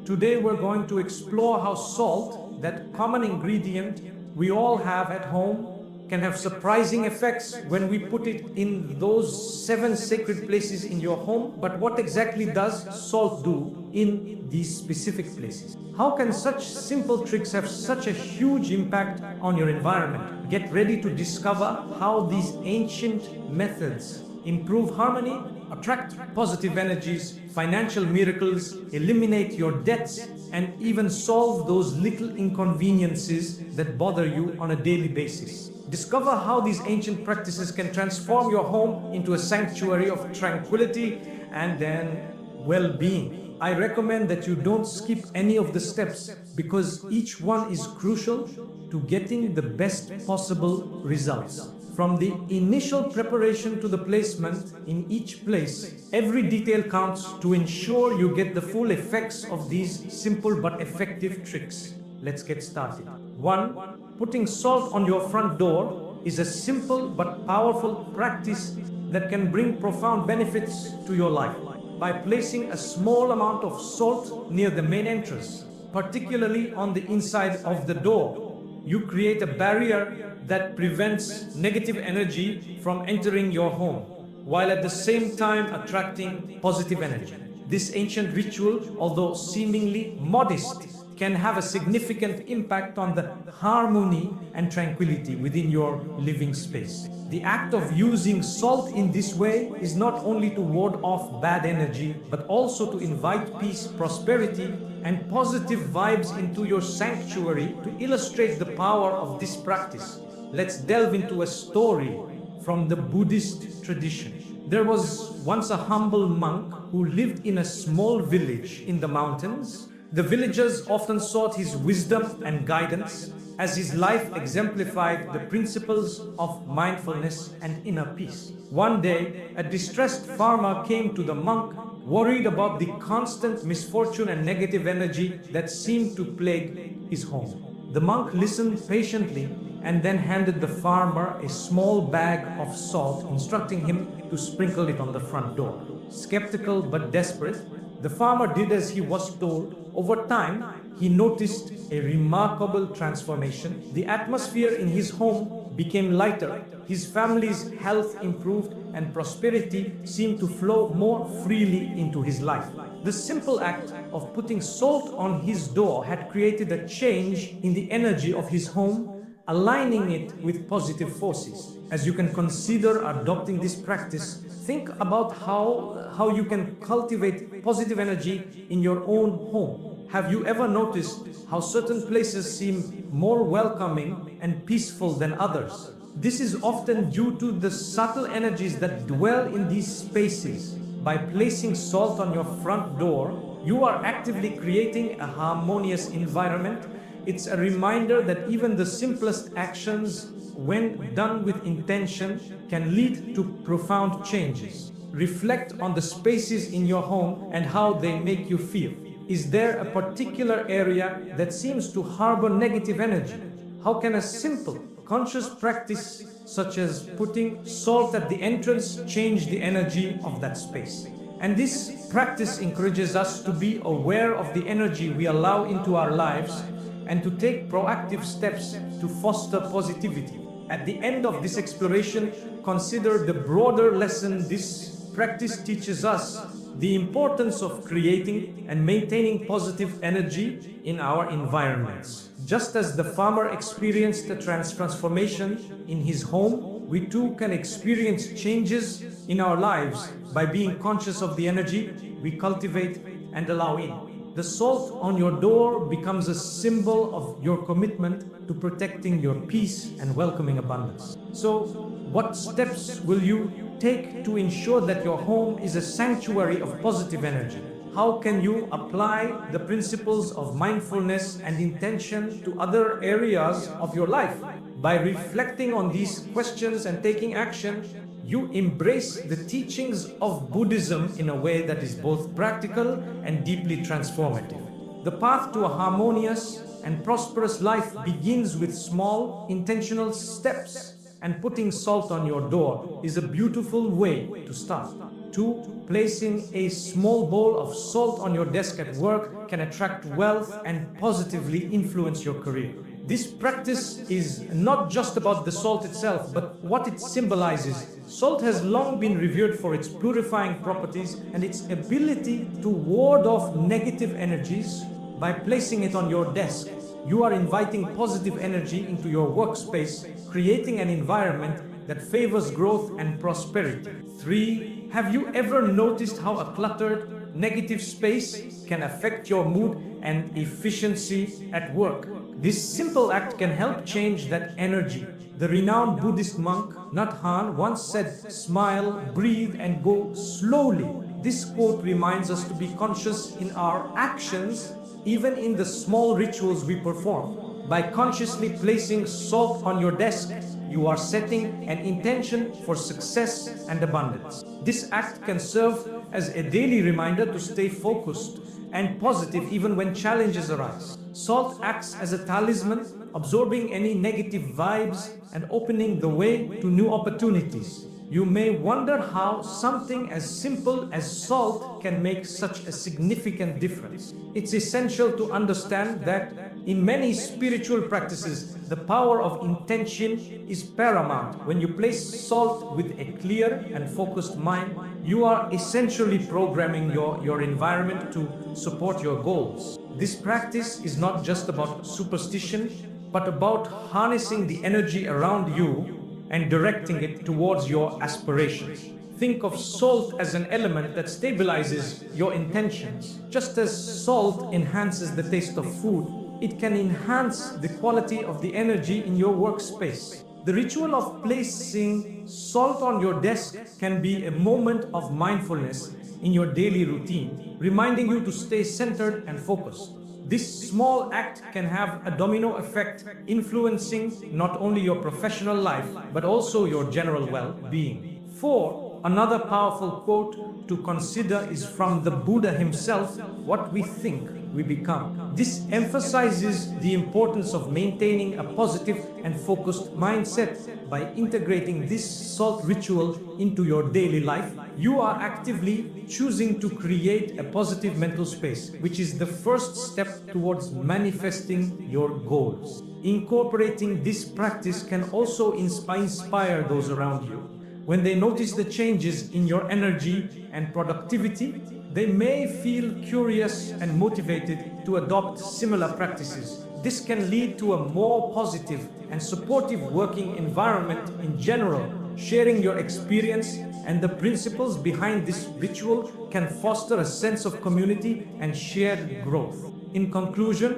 Today we're going to explore how salt, that common ingredient we all have at home, can have surprising effects when we put it in those 7 sacred places in your home. But what exactly does salt do in these specific places? How can such simple tricks have such a huge impact on your environment? Get ready to discover how these ancient methods improve harmony, attract positive energies, financial miracles, eliminate your debts, and even solve those little inconveniences that bother you on a daily basis. Discover how these ancient practices can transform your home into a sanctuary of tranquility and then well-being. I recommend that you don't skip any of the steps because each one is crucial to getting the best possible results. From the initial preparation to the placement in each place, every detail counts to ensure you get the full effects of these simple but effective tricks. Let's get started. 1. Putting salt on your front door is a simple but powerful practice that can bring profound benefits to your life. By placing a small amount of salt near the main entrance, particularly on the inside of the door, you create a barrier that prevents negative energy from entering your home, while at the same time attracting positive energy. This ancient ritual, although seemingly modest, can have a significant impact on the harmony and tranquility within your living space. The act of using salt in this way is not only to ward off bad energy, but also to invite peace, prosperity, and positive vibes into your sanctuary. To illustrate the power of this practice, let's delve into a story from the Buddhist tradition. There was once a humble monk who lived in a small village in the mountains. The villagers often sought his wisdom and guidance, as his life exemplified the principles of mindfulness and inner peace. One day, a distressed farmer came to the monk, worried about the constant misfortune and negative energy that seemed to plague his home. The monk listened patiently and then handed the farmer a small bag of salt, instructing him to sprinkle it on the front door. Skeptical but desperate, the farmer did as he was told. Over time, he noticed a remarkable transformation. The atmosphere in his home became lighter, his family's health improved, and prosperity seemed to flow more freely into his life. The simple act of putting salt on his door had created a change in the energy of his home, aligning it with positive forces. As you can consider adopting this practice, think about how you can cultivate positive energy in your own home. Have you ever noticed how certain places seem more welcoming and peaceful than others? This is often due to the subtle energies that dwell in these spaces. By placing salt on your front door, you are actively creating a harmonious environment. It's a reminder that even the simplest actions, when done with intention, can lead to profound changes. Reflect on the spaces in your home and how they make you feel. Is there a particular area that seems to harbor negative energy? How can a simple, conscious practice such as putting salt at the entrance change the energy of that space? And this practice encourages us to be aware of the energy we allow into our lives and to take proactive steps to foster positivity. At the end of this exploration, consider the broader lesson this practice teaches us: the importance of creating and maintaining positive energy in our environments. Just as the farmer experienced a transformation in his home, we too can experience changes in our lives by being conscious of the energy we cultivate and allow in. The salt on your door becomes a symbol of your commitment to protecting your peace and welcoming abundance. So, what steps will you take to ensure that your home is a sanctuary of positive energy? How can you apply the principles of mindfulness and intention to other areas of your life? By reflecting on these questions and taking action, you embrace the teachings of Buddhism in a way that is both practical and deeply transformative. The path to a harmonious and prosperous life begins with small, intentional steps, and putting salt on your door is a beautiful way to start. 2. placing a small bowl of salt on your desk at work can attract wealth and positively influence your career. This practice is not just about the salt itself, but what it symbolizes. Salt has long been revered for its purifying properties and its ability to ward off negative energies. By placing it on your desk, you are inviting positive energy into your workspace, creating an environment that favors growth and prosperity. 3. Have you ever noticed how a cluttered, negative space can affect your mood and efficiency at work? This simple act can help change that energy. The renowned Buddhist monk Nat Hanh once said, "Smile, breathe, and go slowly." This quote reminds us to be conscious in our actions, even in the small rituals we perform. By consciously placing salt on your desk, you are setting an intention for success and abundance. This act can serve as a daily reminder to stay focused and positive even when challenges arise. Salt acts as a talisman, absorbing any negative vibes and opening the way to new opportunities. You may wonder how something as simple as salt can make such a significant difference. It's essential to understand that in many spiritual practices, the power of intention is paramount. When you place salt with a clear and focused mind, you are essentially programming your environment to support your goals. This practice is not just about superstition, but about harnessing the energy around you and directing it towards your aspirations. Think of salt as an element that stabilizes your intentions. Just as salt enhances the taste of food, it can enhance the quality of the energy in your workspace. The ritual of placing salt on your desk can be a moment of mindfulness in your daily routine, reminding you to stay centered and focused. This small act can have a domino effect, influencing not only your professional life, but also your general well-being. 4. Another powerful quote to consider is from the Buddha himself: "What we think, we become." This emphasizes the importance of maintaining a positive and focused mindset. By integrating this salt ritual into your daily life, you are actively choosing to create a positive mental space, which is the first step towards manifesting your goals. Incorporating this practice can also inspire those around you. When they notice the changes in your energy and productivity, they may feel curious and motivated to adopt similar practices. This can lead to a more positive and supportive working environment in general. Sharing your experience and the principles behind this ritual can foster a sense of community and shared growth. In conclusion,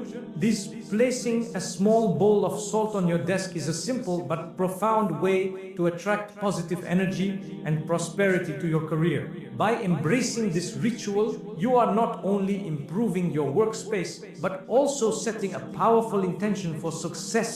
placing a small bowl of salt on your desk is a simple but profound way to attract positive energy and prosperity to your career. By embracing this ritual, you are not only improving your workspace, but also setting a powerful intention for success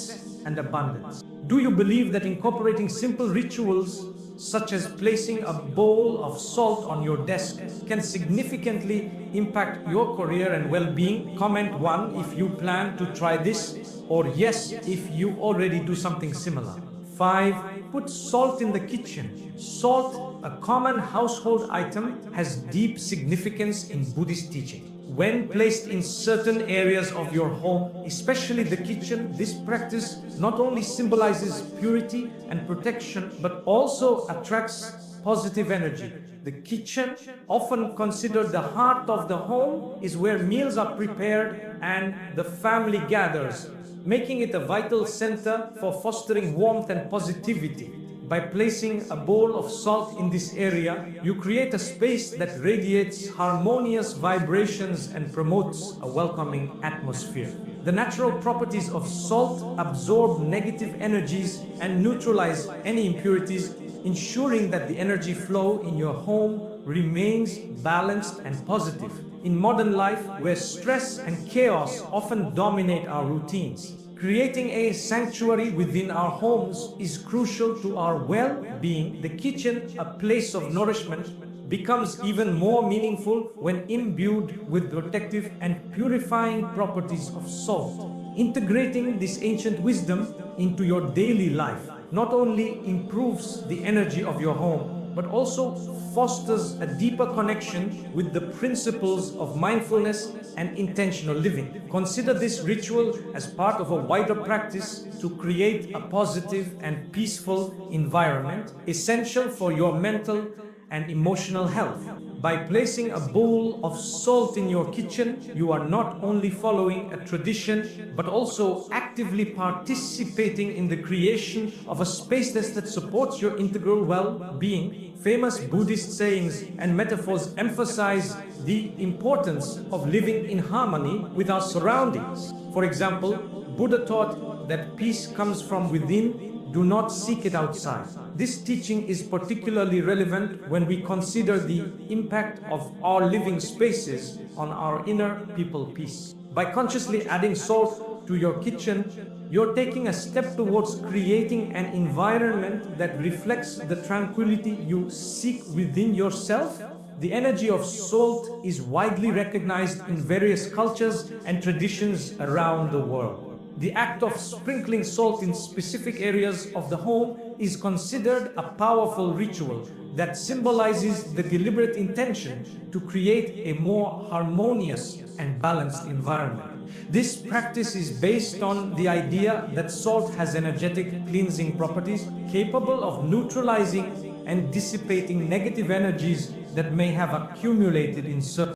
and abundance. Do you believe that incorporating simple rituals such as placing a bowl of salt on your desk can significantly impact your career and well-being? Comment 1 if you plan to try this, or yes if you already do something similar. 5. Put salt in the kitchen. Salt, a common household item, has deep significance in Buddhist teaching. When placed in certain areas of your home, especially the kitchen, this practice not only symbolizes purity and protection, but also attracts positive energy. The kitchen, often considered the heart of the home, is where meals are prepared and the family gathers, making it a vital center for fostering warmth and positivity. By placing a bowl of salt in this area, you create a space that radiates harmonious vibrations and promotes a welcoming atmosphere. The natural properties of salt absorb negative energies and neutralize any impurities, ensuring that the energy flow in your home remains balanced and positive. In modern life, where stress and chaos often dominate our routines, creating a sanctuary within our homes is crucial to our well-being. The kitchen, a place of nourishment, becomes even more meaningful when imbued with protective and purifying properties of salt. Integrating this ancient wisdom into your daily life not only improves the energy of your home, but also fosters a deeper connection with the principles of mindfulness and intentional living. Consider this ritual as part of a wider practice to create a positive and peaceful environment essential for your mental and emotional health. By placing a bowl of salt in your kitchen, you are not only following a tradition, but also actively participating in the creation of a space that supports your integral well-being. Famous Buddhist sayings and metaphors emphasize the importance of living in harmony with our surroundings. For example, Buddha taught that peace comes from within. Do not seek it outside. This teaching is particularly relevant when we consider the impact of our living spaces on our inner people peace. By consciously adding salt to your kitchen, you're taking a step towards creating an environment that reflects the tranquility you seek within yourself. The energy of salt is widely recognized in various cultures and traditions around the world. The act of sprinkling salt in specific areas of the home is considered a powerful ritual that symbolizes the deliberate intention to create a more harmonious and balanced environment. This practice is based on the idea that salt has energetic cleansing properties capable of neutralizing and dissipating negative energies that may have accumulated in certain